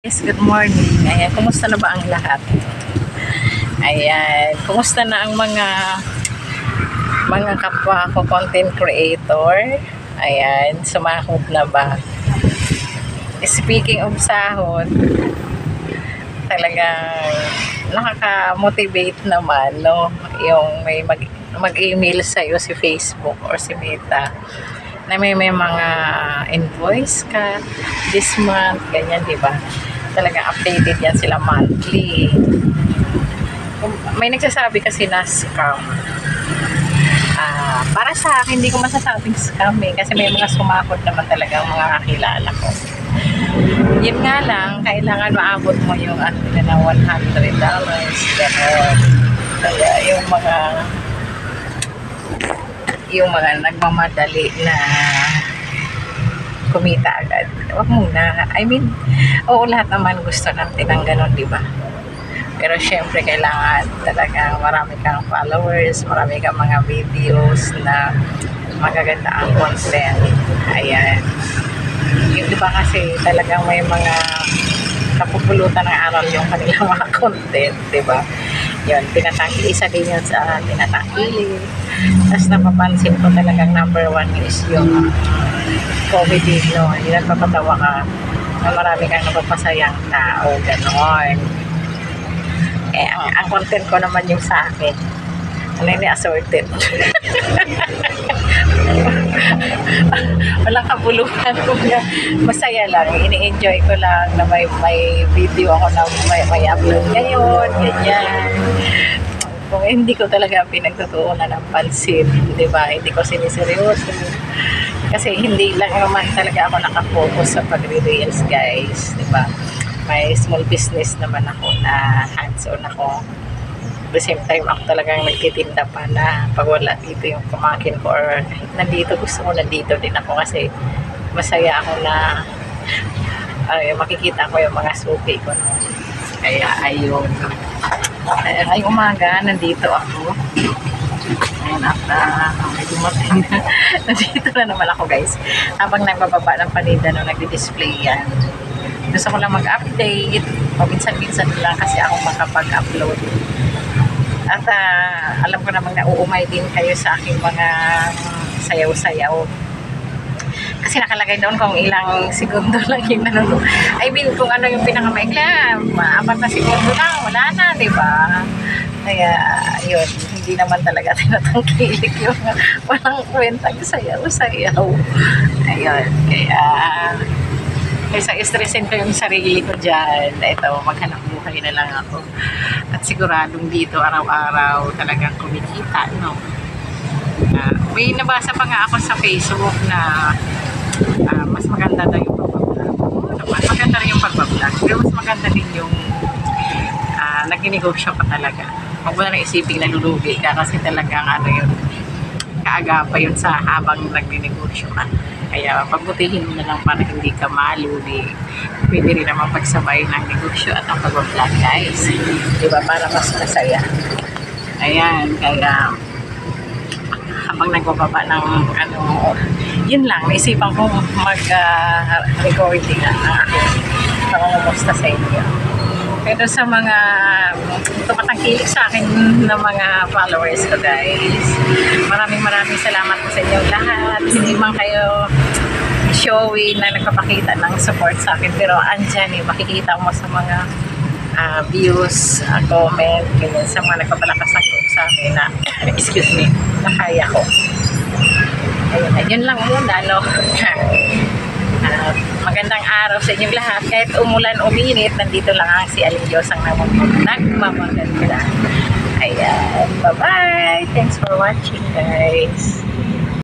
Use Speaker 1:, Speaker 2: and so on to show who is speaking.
Speaker 1: Yes, good morning. Ayan, kumusta na ba ang lahat? Ayan, kumusta na ang mga kapwa ko content creator? Ayan, sumahod na ba? Speaking of sahod, talagang nakaka-motivate naman, no? Yung may mag-email sa'yo si Facebook or si Meta na may mga invoice ka this month, ganyan, di ba? Talagang updated yan sila monthly. May nagsasabi kasi na scam. Para sa akin, hindi ko masasabing scam kasi may mga sumakot naman talaga mga kakilala ko. Yun nga lang, kailangan maabot mo yung na $100. Gano'n. Kaya yung mga nagmamadali na kumita agad. Wag muna. I mean, lahat naman gusto natin ng ganun, di ba? Pero syempre, kailangan talaga marami kang followers, marami kang mga videos na magaganda ang content. Ayan. Yung di ba kasi talagang may mga kapupulutan ng aral yung kanilang mga content, di ba? Yun, isa din yun sa tinatangkili. Tapos napapansin ko talagang number 1 is yung comedy, no? Yung nagpapatawa ka na marami kang napapasayang tao, gano'n. Ang content ko naman yung sa akin. Ano yung assorted? Walang kabuluhan ko na masaya lang. Ini-enjoy ko lang na may video ako na may upload ngayon, ganyan. Kung hindi ko talaga pinagtutuunan ng pansin, di ba? Hindi ko siniseryoso. Kasi hindi lang naman talaga ako nakafocus sa pagre-reels, guys, di ba? May small business naman ako na hands-on ako. At the same time, ako talagang nagtitinda pa na pag wala dito yung pamangkin ko or nandito, gusto ko nandito din ako kasi masaya ako na makikita ko yung mga suki ko. No? Kaya ayun. Ay umaga, nandito ako. Ayan, at dumating na. Nandito na naman ako, guys. Habang nagbababa ng paninda no, nagdi-display yan. Gusto ko lang mag-update. Minsan-minsan lang kasi ako makapag-upload. At alam ko namang nauumay din kayo sa aking mga sayaw-sayaw. Kasi nakalagay doon kung ilang segundo lang yung nanonood. I mean, kung ano yung pinakamaikla, 4 na segundo lang, wala na, di ba? Kaya, yun, hindi naman talaga tinatangkilik yung walang kwentang sayaw-sayaw. Ayun, kaya stressin ko yung sarili ko dyan. Ito, maghanap buhay na lang ako. At siguradong dito, araw-araw, talagang kumikita, no? May nabasa pa nga ako sa Facebook na mas maganda daw yung pagbablog. Mas maganda rin yung pagbablog. Pero mas maganda din yung nagninegosyo ka talaga. Huwag mo na lang isipin na lulugi ka kasi talagang yun, kaaga pa yun sa habang nagninegosyo ka. Kaya pagbutihin mo na lang para hindi ka malugi. Pwede rin naman pagsabay ng negosyo at ang pagbablog, guys. Diba? Para mas masaya. Ayan, kaya habang nagbababa ng yun lang, naisipan ko mag-recording ang aking pangungumusta sa inyo. Pero sa mga tumatangkilik sa akin ng mga followers ko, guys, maraming salamat po sa inyong lahat. Hindi man kayo showy na nagpapakita ng support sa akin, pero andyan makikita mo sa mga views, comment, ganyan, sa mga nagpapalakas ng loob sa akin na excuse me, na kaya ko. Ayun lang muna, no? Magandang araw sa inyong lahat. Kahit umulan, uminit, nandito lang ang si Aling Diyos ang nagmamaganda. Ayan, bye-bye! Thanks for watching, guys!